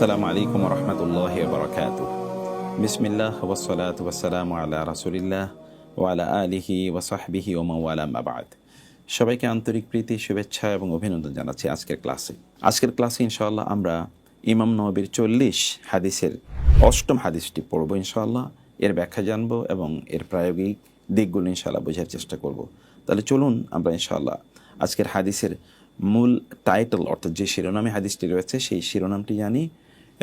আসসালামু আলাইকুম রহমতুল্লাহি ওয়া বারাকাতুহু। বিসমিল্লাহ ওয়াসসালাতু ওয়াসসালামু আলা রাসূলিল্লাহ ওয়া আলা আলিহি ওয়া সাহবিহি ওয়া মান ওয়ালা, আম্মা বা'দ। সবাইকে আন্তরিক প্রীতি, শুভেচ্ছা এবং অভিনন্দন জানাচ্ছি আজকের ক্লাসে ইনশাআল্লাহ আমরা ইমাম নববীর 40 হাদিসের অষ্টম হাদিসটি পড়ব ইনশাআল্লাহ। এর ব্যাখ্যা জানব এবং এর প্রায়োগিক দিকগুলো ইনশাআল্লাহ বোঝার চেষ্টা করব। তাহলে চলুন আমরা ইনশাআল্লাহ আজকের হাদিসের মূল টাইটেল অর্থাৎ যে শিরোনামে হাদিসটি রয়েছে সেই শিরোনামটি জানি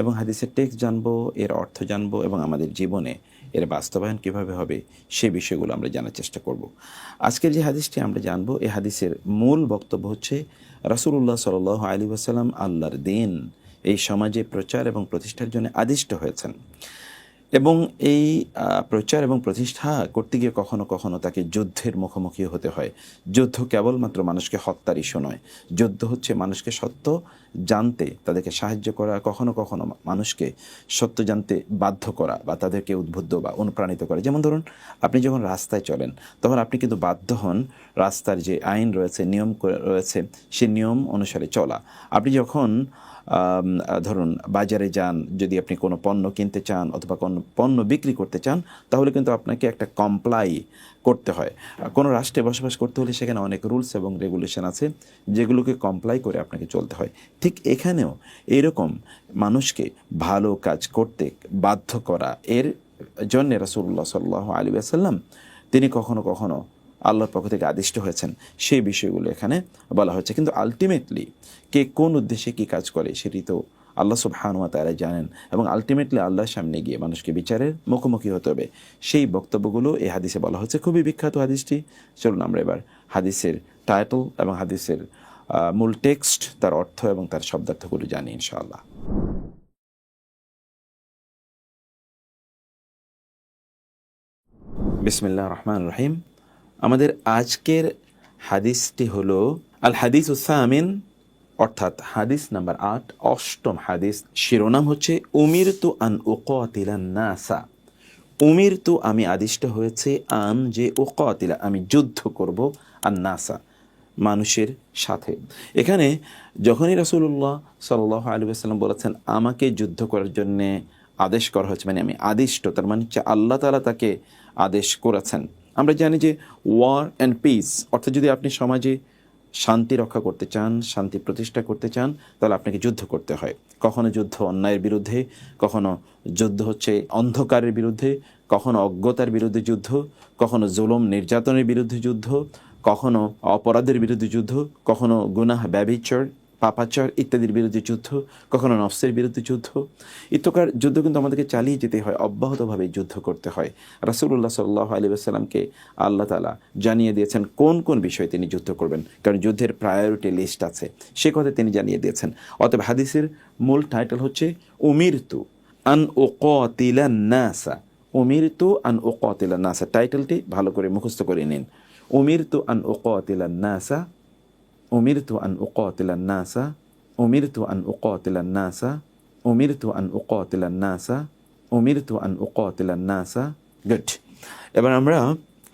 এবং হাদিসের টেক্সট জানবো, এর অর্থ জানবো এবং আমাদের জীবনে এর বাস্তবায়ন কীভাবে হবে সে বিষয়গুলো আমরা জানার চেষ্টা করব। আজকের যে হাদিসটি আমরা জানবো, এই হাদিসের মূল বক্তব্য হচ্ছে রাসূলুল্লাহ সাল্লাল্লাহু আলাইহি ওয়াসাল্লাম আল্লাহর দ্বীন এই সমাজে প্রচার এবং প্রতিষ্ঠার জন্য আদিষ্ট হয়েছেন এবং এই প্রচার এবং প্রতিষ্ঠা করতে গিয়ে কখনো কখনো তাকে যুদ্ধের মুখোমুখি হতে হয়। যুদ্ধ কেবলমাত্র মানুষকে হত্যার ইস্যু নয়, যুদ্ধ হচ্ছে মানুষকে সত্য জানতে তাদেরকে সাহায্য করা, কখনো কখনো মানুষকে সত্য জানতে বাধ্য করা বা তাদেরকে উদ্বুদ্ধ বা অনুপ্রাণিত করা। যেমন ধরুন, আপনি যখন রাস্তায় চলেন তখন আপনি কিন্তু বাধ্য হন রাস্তার যে আইন রয়েছে, নিয়ম রয়েছে, সে নিয়ম অনুসারে চলা। আপনি যখন ধরুন বাজারে যান, যদি আপনি কোনো পণ্য কিনতে চান অথবা কোনো পণ্য বিক্রি করতে চান, তাহলে কিন্তু আপনাকে একটা কমপ্লাই করতে হয়। কোনো রাষ্ট্রে বসবাস করতে হলে সেখানে অনেক রুলস এবং রেগুলেশন আছে যেগুলোকে কমপ্লাই করে আপনাকে চলতে হয়। ঠিক এখানেও এরকম মানুষকে ভালো কাজ করতে বাধ্য করা, এর জন্যে রাসূলুল্লাহ সাল্লাল্লাহু আলাইহি ওয়াসাল্লাম তিনি কখনো কখনো আল্লাহর পক্ষ থেকে আদিষ্ট হয়েছেন, সেই বিষয়গুলো এখানে বলা হচ্ছে। কিন্তু আলটিমেটলি কে কোন উদ্দেশ্যে কী কাজ করে সেটি তো আল্লাহ সুবহানাহু ওয়া তাআলা জানেন এবং আলটিমেটলি আল্লাহর সামনে গিয়ে মানুষকে বিচারের মুখোমুখি হতে হবে। সেই বক্তব্যগুলো এই হাদিসে বলা হচ্ছে। খুবই বিখ্যাত হাদিসটি। চলুন আমরা এবার হাদিসের টাইটেল এবং হাদিসের মূল টেক্সট, তার অর্থ এবং তার শব্দার্থগুলো জানি ইনশাআল্লাহ। বিসমিল্লাহির রহমানির রহিম। আমাদের আজকের হাদিসটি হলো আল হাদিসুস সামিন, অর্থাৎ হাদিস নাম্বার 8, অষ্টম হাদিস। শিরোনাম হচ্ছে উমিরতু আন উকাতিলান নাসা। উমিরতু আমি আদিষ্ট হয়েছে, আন যে উকাতিলা আমি যুদ্ধ করব, আন নাসা মানুষের সাথে। এখানে যখনই রাসূলুল্লাহ সাল্লাল্লাহু আলাইহি ওয়াসাল্লাম বলেছেন আমাকে যুদ্ধ করার জন্যে আদেশ করা হয়েছে, মানে আমি আদিষ্ট, তার মানে হচ্ছে আল্লাহ তাআলা তাকে আদেশ করেছেন। আমরা জানি যে ওয়ার অ্যান্ড পিস অর্থাৎ যদি আপনি সমাজে শান্তি রক্ষা করতে চান, শান্তি প্রতিষ্ঠা করতে চান, তাহলে আপনাকে যুদ্ধ করতে হয়। কখনো যুদ্ধ অন্যায়ের বিরুদ্ধে, কখনো যুদ্ধ হচ্ছে অন্ধকারের বিরুদ্ধে, কখনো অজ্ঞতার বিরুদ্ধে যুদ্ধ, কখনো জুলুম নির্যাতনের বিরুদ্ধে যুদ্ধ, কখনো অপরাধের বিরুদ্ধে যুদ্ধ, কখনো গুনাহ, ব্যভিচার, পাপাচার ইত্যাদির বিরুদ্ধে যুদ্ধ, কখনো নফসের বিরুদ্ধে যুদ্ধ। ইত্যকার যুদ্ধ কিন্তু আমাদেরকে চালিয়ে যেতে হয়, অব্যাহতভাবে যুদ্ধ করতে হয়। রাসূলুল্লাহ সাল্লাল্লাহু আলাইহি ওয়াসাল্লামকে আল্লাহ তাআলা জানিয়ে দিয়েছেন কোন কোন বিষয়ে তিনি যুদ্ধ করবেন, কারণ যুদ্ধের প্রায়োরিটি লিস্ট আছে, সে কথা তিনি জানিয়ে দিয়েছেন। অতএব হাদিসের মূল টাইটেল হচ্ছে উমিরতু আন উকাতিলান নাসা। উমিরতু আন উকাতিলান নাসা, টাইটেলটি ভালো করে মুখস্থ করে নিন। উমিরতু আন উকাতিলান নাসা, উমিরতু আন উকাতিলান নাসা, উমিরতু আন উকাতিলান নাসা, উমিরতু আন উকাতিলান নাসা, উমিরতু আন উকাতিলান নাসা। গুড। এবার আমরা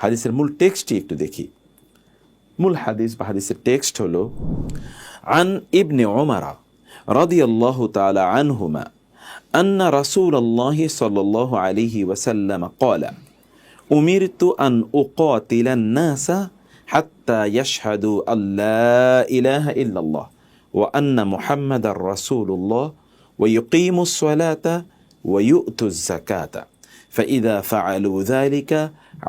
হাদিসের মূল টেক্সটটি একটু দেখি। মূল হাদিস বা হাদিসের টেক্সট হলো আন ইবনে উমর রাদিয়াল্লাহু তাআলা আনহুমা আন্না রাসূলুল্লাহ সাল্লাল্লাহু আলাইহি ওয়াসাল্লাম قال أمرت أن أقاتل الناس حتى يشهدوا أن لا إله إلا الله وأن محمد رسول الله ويقيموا الصلاة ويؤتوا الزكاة فإذا فعلوا ذلك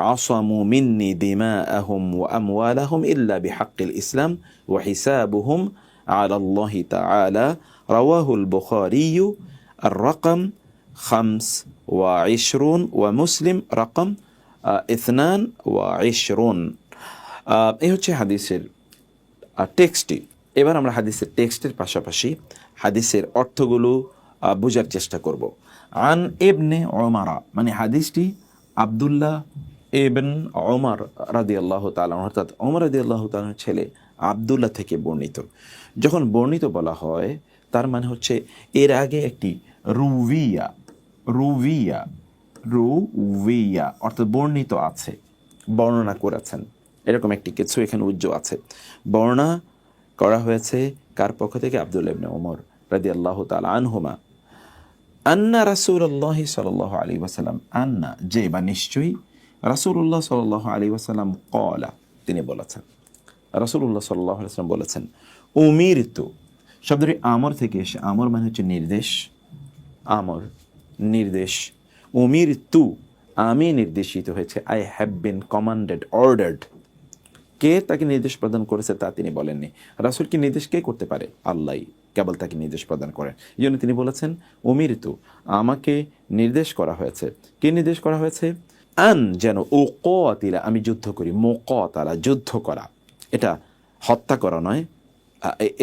عصموا مني دماءهم وأموالهم إلا بحق الإسلام وحسابهم على الله تعالى. رواه البخاري الرقم 25 ومسلم رقم 22। এই হচ্ছে হাদিসের টেক্সটটি। এবার আমরা হাদিসের টেক্সটের পাশাপাশি হাদিসের অর্থগুলো বোঝার চেষ্টা করব। আন ইবনে উমর, মানে হাদিসটি আব্দুল্লাহ ইবন উমর রাদিয়াল্লাহু তাআলা, অর্থাৎ ওমর রাদিয়াল্লাহু তাআলার ছেলে আব্দুল্লাহ থেকে বর্ণিত। যখন বর্ণিত বলা হয় তার মানে হচ্ছে এর আগে একটি রুভিয়া, রুভিয়া, রুভিয়া অর্থাৎ বর্ণিত আছে, বর্ণনা করেছেন, এরকম একটি কিছু এখানে উজ্জ্ব আছে। বর্ণনা করা হয়েছে কার পক্ষ থেকে? আব্দুল্লাহ ইবনে উমর রাদিয়াল্লাহু তাআলা আনহুমা। আন্না রাসূলুল্লাহ সাল্লাল্লাহু আলাইহি ওয়াসাল্লাম, আন্না যে বা নিশ্চয়ই, রাসূলুল্লাহ সাল্লাল্লাহু আলাইহি ওয়াসাল্লাম ক্বালা তিনি বলেছেন, রাসূলুল্লাহ সাল্লাল্লাহু আলাইহি ওয়াসাল্লাম বলেছেন, উমিরতু শব্দটি আমর থেকে এসে, আমর মানে হচ্ছে নির্দেশ, আমর নির্দেশ, উমিরতু আমি নির্দেশিত হয়েছে, I have been commanded, ordered. কে তাকে নির্দেশ প্রদান করেছে তা তিনি বলেননি। রাসূল কি নির্দেশ কে করতে পারে? আল্লাহ কেবল তাকে নির্দেশ প্রদান করেন। এই জন্য তিনি বলেছেন উমিরতু আমাকে নির্দেশ করা হয়েছে। কে নির্দেশ করা হয়েছে? আন যেন উকাতিলা আমি যুদ্ধ করি, মুকাতালা যুদ্ধ করা, এটা হত্যা করা নয়,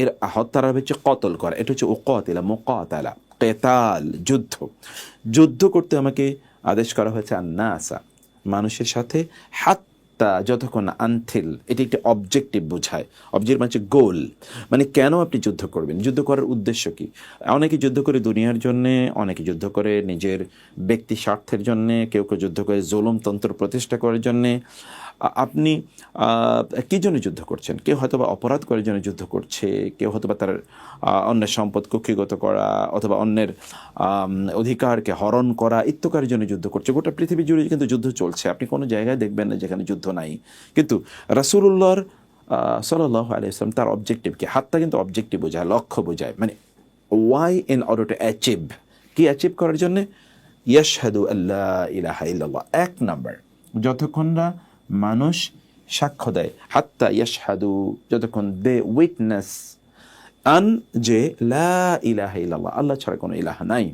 এর হত্যার হচ্ছে কতল করা, এটা হচ্ছে উকাতিলা মুকাতালা কেতাল যুদ্ধ, যুদ্ধ করতে আমাকে আদেশ করা হয়েছে আন্নাসা মানুষের সাথে, হাত্তা যতক্ষণ আনথিল, এটি একটি অবজেক্টিভ বোঝায়, অবজেক্ট মানে গোল, মানে কেন আপনি যুদ্ধ করবেন, যুদ্ধ করার উদ্দেশ্য কি? অনেকে যুদ্ধ করে দুনিয়ার জন্যে, অনেকে যুদ্ধ করে নিজের ব্যক্তি স্বার্থের জন্যে, কেউ কেউ যুদ্ধ করে জুলুমতন্ত্র প্রতিষ্ঠা করার জন্যে। আপনি কী জন্য যুদ্ধ করছেন? কেউ হয়তো বা অপরাধ করার জন্য যুদ্ধ করছে, কেউ হয়তো বা তার অন্যের সম্পদ কুক্ষিগত করা অথবা অন্যের অধিকারকে হরণ করা ইত্যাকার জন্য যুদ্ধ করছে। গোটা পৃথিবী জুড়ে কিন্তু যুদ্ধ চলছে, আপনি কোনো জায়গায় দেখবেন না যেখানে যুদ্ধ নাই। কিন্তু রাসূলুল্লাহর সাল্লাল্লাহু আলাইহি ওয়াসাল্লাম তার অবজেক্টিভ কি? হাতটা কিন্তু অবজেক্টিভ বোঝায়, লক্ষ্য বোঝায়, মানে why in order to achieve, কি অ্যাচিভ করার জন্যে? ইয়াশহাদু আল্লা ইলাহা ইল্লাল্লাহ, এক নাম্বার যতক্ষণ না মানুষ সাক্ষ্য দেয়, হাত্তা ইয়াশহাদু যতক্ষণ দে উইটনেস, আন যে লা ইলাহা ইল্লাল্লাহ আল্লাহ ছাড়া কোনো ইলাহা নাই,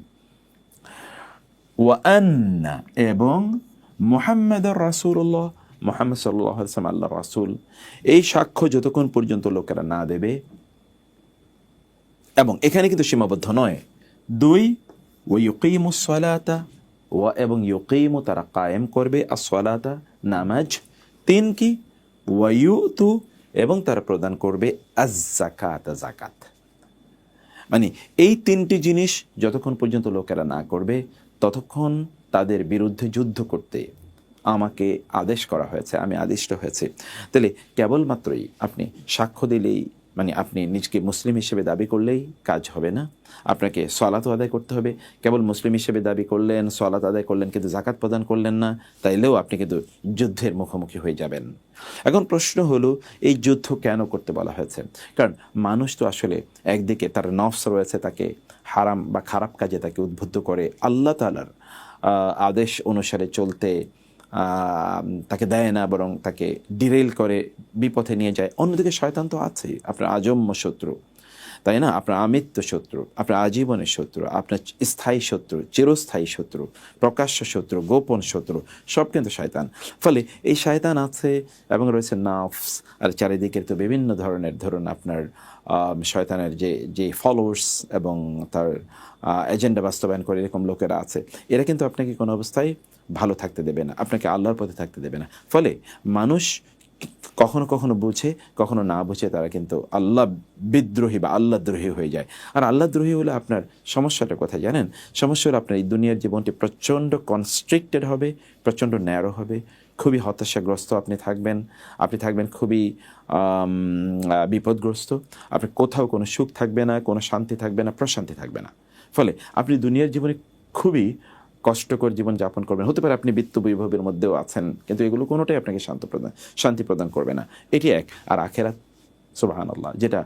ওয়া আন্না এবং মুহাম্মাদুর রাসূলুল্লাহ মুহাম্মদ সাল্লাল্লাহু আলাইহি ওয়াসাল্লাম আল্লাহর রাসূল, এই সাক্ষ্য যতক্ষণ পর্যন্ত লোকেরা না দেবে, এবং এখানে কিন্তু সীমাবদ্ধ নয়। দুই, ওয়া ইউকিমুস সালাতা, ওয়া এবং ইউকিমু তারা কায়েম করবে as-সালাতা নামাজ। তিন কি? ওয়া ইউতু এবং তারা প্রদান করবে আজ-যাকাত যাকাত। মানে এই তিনটি জিনিস যতক্ষণ পর্যন্ত লোকেরা না করবে ততক্ষণ তাদের বিরুদ্ধে যুদ্ধ করতে আমাকে আদেশ করা হয়েছে, আমি আদিষ্ট হয়েছে। তাহলে কেবলমাত্রই আপনি সাক্ষ্য দিলেই, মানে আপনি নিজকে মুসলিম হিসেবে দাবি করলেই কাজ হবে না, আপনাকে সলাতও আদায় করতে হবে। কেবল মুসলিম হিসেবে দাবি করলেন, সলাত আদায় করলেন, কিন্তু জাকাত প্রদান করলেন না, তাইলেও আপনি কিন্তু যুদ্ধের মুখোমুখি হয়ে যাবেন। এখন প্রশ্ন হলো এই যুদ্ধ কেন করতে বলা হয়েছে? কারণ মানুষ তো আসলে একদিকে তার নফস রয়েছে, তাকে হারাম বা খারাপ কাজে তাকে উদ্বুদ্ধ করে, আল্লাহ তাআলার আদেশ অনুসারে চলতে তাকে দেয় না, বরং তাকে ডিরেল করে বিপথে নিয়ে যায়। অন্যদিকে শয়তান তো আছেই, আপনার আজম্য শত্রু, তাই না? আপনার আমৃত্য শত্রু, আপনার আজীবনের শত্রু, আপনার স্থায়ী শত্রু, চিরস্থায়ী শত্রু, প্রকাশ্য শত্রু, গোপন শত্রু, সব কিন্তু শয়তান। ফলে এই শয়তান আছে এবং রয়েছে নফস, আর চারিদিকের তো বিভিন্ন ধরনের, ধরুন আপনার শয়তানের যে ফলোয়ার্স এবং তার এজেন্ডা বাস্তবায়ন করে এরকম লোকেরা আছে, এরা কিন্তু আপনাকে কোনো অবস্থায় ভালো থাকতে দেবে না, আপনাকে আল্লাহর পথে থাকতে দেবে না। ফলে মানুষ কখনো কখনো বুঝে, কখনো না বুঝে তারা কিন্তু আল্লাহ বিদ্রোহী বা আল্লাহ দ্রোহী হয়ে যায়। আর আল্লাহ দ্রোহী হলে আপনার সমস্যাটা কোথায় জানেন? সমস্যা হলো আপনার এই দুনিয়ার জীবনটি প্রচণ্ড কনস্ট্রিক্টেড হবে, প্রচণ্ড ন্যারো হবে, খুবই হতাশাগ্রস্ত আপনি থাকবেন খুবই বিপদগ্রস্ত, আপনি কোথাও কোনো সুখ থাকবে না, কোনো শান্তি থাকবে না, প্রশান্তি থাকবে না। ফলে আপনি দুনিয়ার জীবনে খুবই কষ্টকর জীবন যাপন করবেন। হতে পারে আপনি বিত্ত বৈভবের মধ্যেও আছেন, কিন্তু এগুলো কোনোটাই আপনাকে শান্তি প্রদান করবে না। এটি এক। আর আখেরাত, সুবহানাল্লাহ, যেটা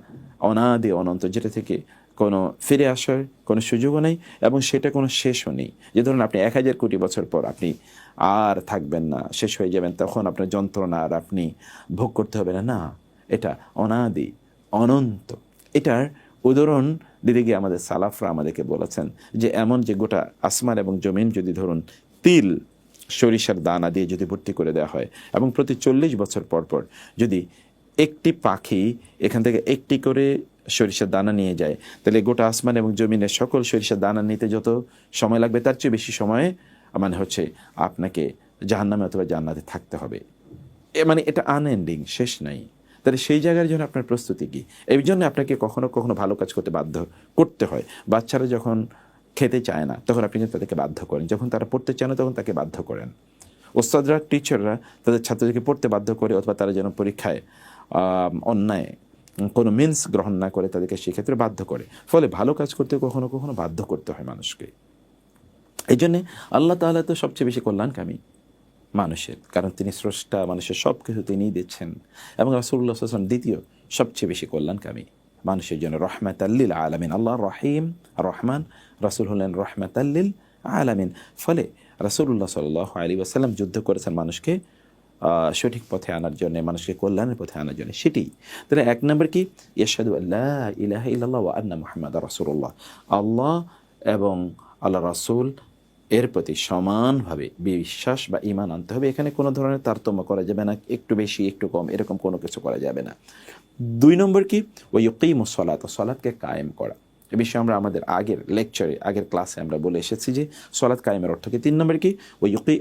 অনাদি অনন্ত, যেটা থেকে কোনো ফিরে আসার কোনো সুযোগও নেই এবং সেটা কোনো শেষও নেই। যে ধরুন আপনি 1000 কোটি বছর পর আপনি আর থাকবেন না, শেষ হয়ে যাবেন, তখন আপনার যন্ত্রণা আর আপনি ভোগ করতে হবে না, না, এটা অনাদি অনন্ত। এটার উদাহরণ দিতে গিয়ে আমাদের সালাফরা আমাদেরকে বলেছেন যে এমন যে গোটা আসমান এবং জমিন যদি ধরুন তিল সরিষার দানা দিয়ে যদি ভর্তি করে দেওয়া হয় এবং প্রতি 40 বছর পর পর যদি একটি পাখি এখান থেকে একটি করে সরিষার দানা নিয়ে যায়, তাহলে গোটা আসমান এবং জমিনের সকল সরিষার দানা নিতে যত সময় লাগবে তার চেয়ে বেশি সময়ে মানে হচ্ছে আপনাকে জাহান্নামে অথবা জান্নাতে থাকতে হবে। মানে এটা আনএন্ডিং, শেষ নাই। তাহলে সেই জায়গার জন্য আপনার প্রস্তুতি কী? এই জন্য আপনাকে কখনো কখনো ভালো কাজ করতে হয়। বাচ্চারা যখন খেতে চায় না তখন আপনি কিন্তু তাদেরকে বাধ্য করেন, যখন তারা পড়তে চায় না তখন তাকে বাধ্য করেন। ওস্তাদরা, টিচাররা তাদের ছাত্রদেরকে পড়তে বাধ্য করে, অথবা তারা যেন পরীক্ষায় অন্যায় কোনো মিন্স গ্রহণ না করে তাদেরকে সেক্ষেত্রে বাধ্য করে। ফলে ভালো কাজ করতে কখনো কখনো বাধ্য করতে হয় মানুষকে। এই জন্যে আল্লাহ তাআলা তো সবচেয়ে বেশি কল্যাণকামী মানুষের, কারণ তিনি স্রষ্টা, মানুষের সব কিছু তিনিই দিচ্ছেন। এবং রাসূলুল্লাহ সাল্লাল্লাহু আলাইহি ওয়াসাল্লাম দ্বিতীয় সবচেয়ে বেশি কল্যাণকামী মানুষের জন্য, রহমাতাল্লিল আলামিন। আল্লাহ রহিম, রহমান, রাসূল হলেন রহমাতাল্লিল আলামিন। ফলে রাসূলুল্লাহ সাল্লাল্লাহু আলাইহি ওয়াসাল্লাম যুদ্ধ করেছেন মানুষকে সঠিক পথে আনার জন্য, মানুষকে কল্যাণের পথে আনার জন্য। সেটি তাহলে এক নম্বর কি, ইয়াশহাদু আল্লা ইলাহা ইল্লাল্লাহ ওয়া আন্না মুহাম্মাদার রাসূলুল্লাহ, আল্লাহ এবং আল্লাহ রাসূল এর প্রতি সমানভাবে বিশ্বাস বা ঈমান আনতে হবে। এখানে কোনো ধরনের তারতম্য করা যাবে না, একটু বেশি একটু কম এরকম কোনো কিছু করা যাবে না। দুই নম্বর কি, ওয়া ইউকিমুস সালাত, সালাতকে কায়েম করা। এ বিষয়ে আমরা আমাদের আগের লেকচারে, আগের ক্লাসে আমরা বলে এসেছি যে সালাত কায়েমের অর্থ কি। তিন নম্বর কি,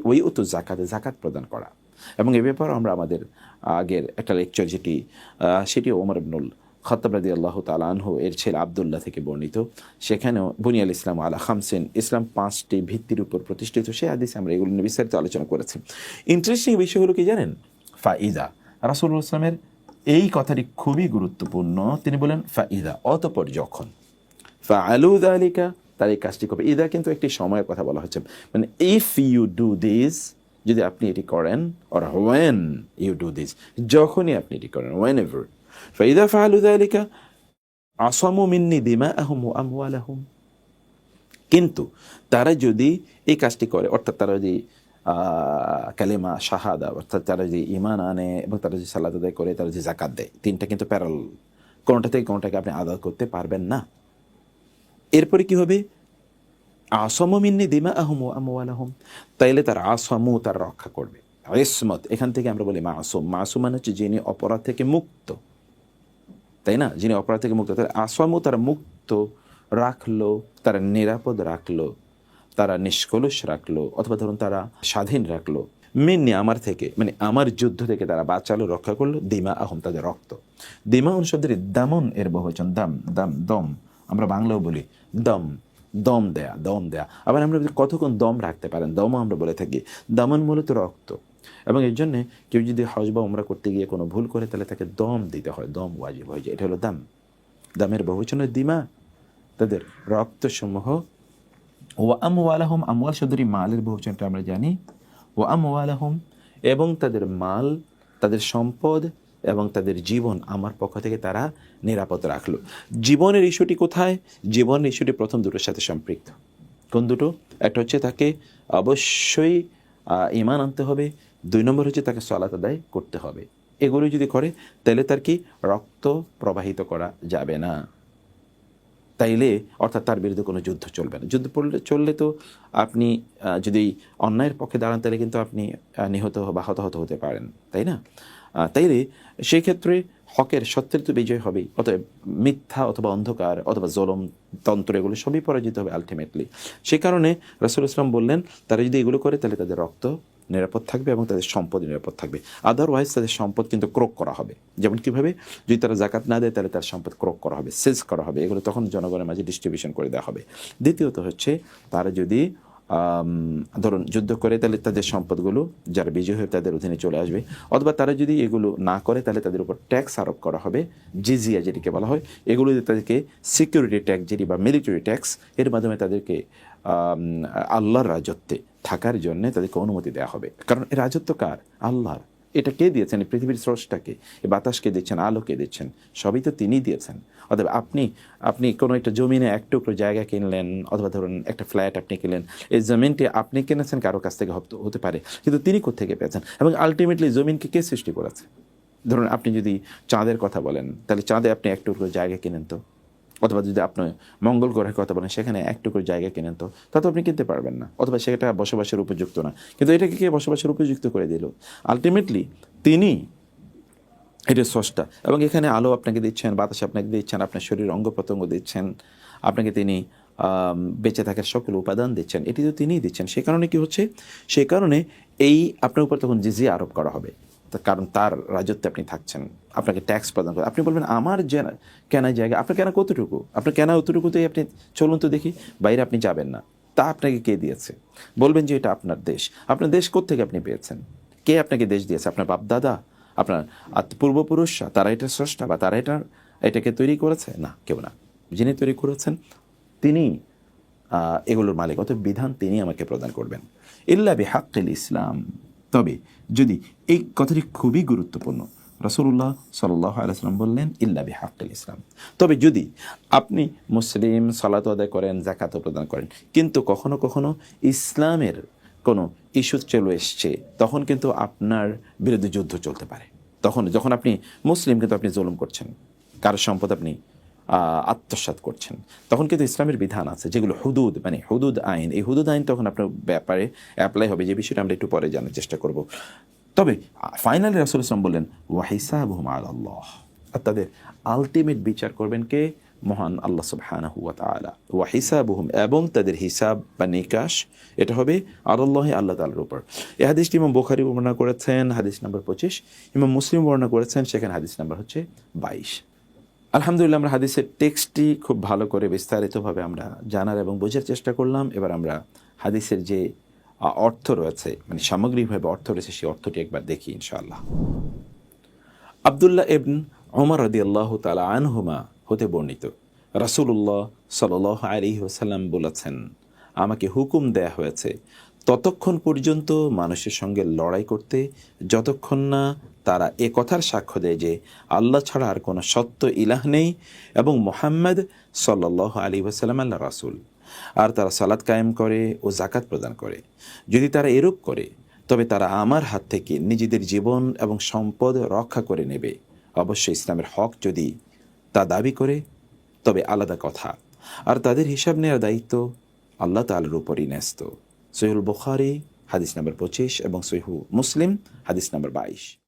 ওয়া ইউতুজ যাকাত, যাকাত প্রদান করা। এবং এ ব্যাপারে আমরা আমাদের আগের একটা লেকচার সেটি ওমর ইবনুল খাত্তাব রাদিয়াল্লাহু তাআলা আনহু এর ছেলে আব্দুল্লাহ থেকে বর্ণিত, সেখানেও বুনিয়াল ইসলাম আলা খামসিন, ইসলাম 5টি ভিত্তির উপর প্রতিষ্ঠিত। সেই হাদিসে আমরা এগুলো নিয়ে বিস্তারিত আলোচনা করেছি। ইন্টারেস্টিং বিষয় হলো কি জানেন, ফাইদা, রাসূলুল্লাহ ইসলামের এই কথাটি খুবই গুরুত্বপূর্ণ। তিনি বলেন ফাইদা, অতঃপর যখন, ফাআলু যালিকা, তার এই কাজটি করবে। ইদা কিন্তু একটি সময়ের কথা বলা হচ্ছে, মানে ইফ ইউ ডু দিস, যদি আপনি এটি করেন, or when you do this, যখনই আপনি এটি করেন, ওয়েন এভার। ফাইদা ফাআলু যালিকা আসামু মিন্নি দিমাআহুম ওয়া আমওয়ালাহুম, কিন্তু তারা যদি এই কাজটি করে, অর্থাৎ তারা যদি কালেমা শাহাদা, অর্থাৎ তারা যদি ঈমান আনে এবং তারা যদি সালাত আদায় করে, তারা যদি যাকাত দেয়, তিনটা কিন্তু প্যারাল, কোনটা থেকে কোনটাকে আপনি আদায় করতে পারবেন না। এরপরে কি হবে, আসামু মিন্নি দিমাআহুম ওয়া আমওয়ালাহুম, তাইলে তার আসামু, তার রক্ষা করবে। ইসমত, এখান থেকে আমরা বলি মাসুম। মাসুম মানে হচ্ছে যিনি অপরাধ থেকে মুক্ত, তাই না, যিনি অপরাধ থেকে মুক্ত। তার আসামু, তারা মুক্ত রাখলো, তারা নিরাপদ রাখলো, তারা নিষ্কলুষ রাখলো, অথবা ধরুন তারা স্বাধীন রাখলো, মিন্নি, আমার থেকে, মানে আমার যুদ্ধ থেকে তারা বাঁচালো, রক্ষা করলো, দিমা আহম, তাদের রক্ত। দিমা শব্দের দামন এর বহুবচন, দাম, দাম, দম, আমরা বাংলাও বলি দম, দম দেয়া, দম দেয়া। আবার আমরা কতক্ষণ দম রাখতে পারেন, দমও আমরা বলে থাকি। দামন মূলত রক্ত। এবং এর জন্যে কেউ যদি হজ বা উমরা করতে গিয়ে কোনো ভুল করে, তাহলে তাকে দম দিতে হয়, দম ওয়াজিব হয়ে যায়। এটা হলো দাম। দামের বহুবচনের দিমা, তাদের রক্তসমূহ। ওয়া আমওয়ালাহুম, আমওয়াল শব্দটি মালের বহুবচনটা আমরা জানি। ওয়া আমওয়ালাহুম, এবং তাদের মাল, তাদের সম্পদ এবং তাদের জীবন আমার পক্ষ থেকে তারা নিরাপদ রাখলো। জীবনের ইস্যুটি কোথায়? জীবনের ইস্যুটি প্রথম দুটোর সাথে সম্পৃক্ত। কোন দুটো? একটা হচ্ছে তাকে অবশ্যই ঈমান আনতে হবে, 2 নম্বর হচ্ছে তাকে সালাত আদায় করতে হবে। এগুলো যদি করে, তাহলে তার কি রক্ত প্রবাহিত করা যাবে না, তাইলে অর্থাৎ তার বিরুদ্ধে কোনো যুদ্ধ চলবে না। যুদ্ধ চললে তো আপনি যদি অন্যায়ের পক্ষে দাঁড়ান, তাহলে কিন্তু আপনি নিহত বা হতাহত হতে পারেন, তাই না? তাইলে সেই ক্ষেত্রে হকের, সত্যের তো বিজয় হবেই। অতএব মিথ্যা অথবা অন্ধকার অথবা জলম তন্ত্র, এগুলো সবই পরাজিত হবে আলটিমেটলি। সে কারণে রাসূল ইসলাম বললেন, তারা যদি এগুলো করে, তাহলে তাদের রক্ত নিরাপদ থাকবে এবং তাদের সম্পদ নিরাপদ থাকবে। আদারওয়াইজ তাদের সম্পদ কিন্তু ক্রোক করা হবে। যেমন কীভাবে? যদি তারা যাকাত না দেয়, তাহলে তার সম্পদ ক্রোক করা হবে, সেজ করা হবে, এগুলো তখন জনগণের মাঝে ডিস্ট্রিবিউশন করে দেওয়া হবে। দ্বিতীয়ত হচ্ছে, তারা যদি ধরুন যুদ্ধ করে, তাহলে তাদের সম্পদগুলো যারা বিজয়ী হয়ে তাদের অধীনে চলে আসবে। অথবা তারা যদি এগুলো না করে, তাহলে তাদের উপর ট্যাক্স আরোপ করা হবে, জিজিয়া যেটিকে বলা হয়। এগুলো তাদেরকে সিকিউরিটি ট্যাক্স যেটি বা মিলিটারি ট্যাক্স, এর মাধ্যমে তাদেরকে আল্লাহর রাজত্বে থাকার জন্য তাদেরকে অনুমতি দেওয়া হবে। কারণ এই রাজত্ব কার? আল্লাহর। এটা কে দিয়েছেন? এই পৃথিবীর স্রষ্টাকে। এই বাতাসকে দিচ্ছেন, আলোকে দিচ্ছেন, সবই তো তিনি দিয়েছেন। অথবা আপনি কোনো একটা জমিনে এক টুকরো জায়গা কিনলেন, অথবা ধরুন একটা ফ্ল্যাট আপনি কিনলেন, এই জমিনটি আপনি কিনেছেন কারো কাছ থেকে হতে পারে, কিন্তু তিনি কোত্থেকে পেয়েছেন? এবং আলটিমেটলি জমিনকে কে সৃষ্টি করেছে? ধরুন আপনি যদি চাঁদের কথা বলেন, তাহলে চাঁদে আপনি এক টুকরো জায়গা কিনেন তো, অথবা যদি আপনি মঙ্গল গ্রহের কথা বলেন, সেখানে এক টুকরো জায়গা কিনেন তো, তা তো আপনি কিনতে পারবেন না, অথবা সেটা বসবাসের উপযুক্ত না। কিন্তু এটাকে কে বসবাসের উপযুক্ত করে দিল? আলটিমেটলি তিনি, এটা স্রষ্টা। এবং এখানে আলো আপনাকে দিচ্ছেন, বাতাস আপনাকে দিচ্ছেন, আপনার শরীর অঙ্গ প্রত্যঙ্গ দিচ্ছেন, আপনাকে তিনি বেঁচে থাকার সকল উপাদান দিচ্ছেন, এটি তো তিনিই দিচ্ছেন। সে কারণে কি হচ্ছে? সেই কারণে এই আপনার উপর তখন জিজিয়া আরোপ করা হবে, কারণ তার রাজত্বে আপনি থাকছেন, আপনাকে ট্যাক্স প্রদান করে। আপনি বলবেন, আমার কেনা জায়গা, আপনার কেনা কতটুকু? আপনার কেনা অতটুকুতেই আপনি চলুন তো দেখি, বাইরে আপনি যাবেন না। তা আপনাকে কে দিয়েছে? বলবেন যে এটা আপনার দেশ। আপনার দেশ কোত্থেকে আপনি পেয়েছেন? কে আপনাকে দেশ দিয়েছে? আপনার বাপ দাদা, আপনার পূর্বপুরুষরা, তারা এটা স্রষ্টা বা তারা এটাকে তৈরি করেছে? না, কেউ না। যিনি তৈরি করেছেন তিনি এগুলোর মালিক, অত বিধান তিনি আমাকে প্রদান করবেন। ইল্লা বিহাক্কিল ইসলাম, তবে যদি, এই কথাটি খুবই গুরুত্বপূর্ণ, রাসূলুল্লাহ সাল্লাল্লাহু আলাইহি ওয়াসাল্লাম বললেন ইল্লা বিহাক্কিল ইসলাম, তবে যদি আপনি মুসলিম, সালাত আদায় করেন, যাকাতও প্রদান করেন, কিন্তু কখনো কখনো ইসলামের কোনো ইস্যু চলে এসছে, তখন কিন্তু আপনার বিরুদ্ধে যুদ্ধ চলতে পারে। তখন যখন আপনি মুসলিম কিন্তু আপনি জুলুম করছেন, কারোর সম্পদ আপনি আত্মসাৎ করছেন, তখন কিন্তু ইসলামের বিধান আছে যেগুলো হুদুদ, মানে হুদুদ আইন, এই হুদুদ আইন তখন আপনার ব্যাপারে অ্যাপ্লাই হবে, যে বিষয়টা আমরা একটু পরে জানার চেষ্টা করব। তবে ফাইনালি রাসূল সাল্লাল্লাহু আলাইহি ওয়াসাল্লাম বললেন ওয়া হিসাবুহুম আলাল্লাহ, আর তাদের আলটিমেট বিচার করবেন কে? মহান আল্লাহ সুবহানাহু ওয়া তাআলা। ওয়া হিসাবুহুম, এবং তাদের হিসাব বা নিকাশ এটা হবে আলাল্লাহি, আল্লাহ তাআলার উপর। এই হাদিসটি ইমাম বুখারী বর্ণনা করেছেন, হাদিস নাম্বার 25, ইমাম মুসলিম বর্ণনা করেছেন, সেখানে হাদিস নাম্বার হচ্ছে 22। আলহামদুলিল্লাহ, আমরা হাদিসের টেক্সটটি খুব ভালো করে বিস্তারিতভাবে আমরা জানার এবং বোঝার চেষ্টা করলাম। এবার আমরা হাদিসের যে অর্থ রয়েছে, মানে সামগ্রিকভাবে অর্থ রয়েছে, সেই অর্থটি একবার দেখি ইনশাআল্লাহ। আব্দুল্লাহ ইবন ওমর রাদিয়াল্লাহু তাআলা আনহুমা হতে বর্ণিত, রাসূলুল্লাহ সাল্লাল্লাহু আলাইহি ওয়াসাল্লাম বলেছেন, আমাকে হুকুম দেয়া হয়েছে ততক্ষণ পর্যন্ত মানুষের সঙ্গে লড়াই করতে, যতক্ষণ না তারা এ কথার সাক্ষ্য দেয় যে আল্লাহ ছাড়া আর কোনো সত্য ইলাহ নেই এবং মুহাম্মদ সাল্লাল্লাহু আলাইহি ওয়াসাল্লাম আল্লাহর রাসূল, আর তারা সালাত কায়েম করে ও যাকাত প্রদান করে। যদি তারা এরূপ করে, তবে তারা আমার হাত থেকে নিজেদের জীবন এবং সম্পদ রক্ষা করে নেবে। অবশ্য ইসলামের হক যদি তা দাবি করে, তবে আলাদা কথা, আর তাদের হিসাব নেওয়ার দায়িত্ব আল্লাহ তাআলার উপরই ন্যস্ত। সহিহুল বুখারী হাদিস নাম্বার 25 এবং সহিহ মুসলিম হাদিস নাম্বার 22।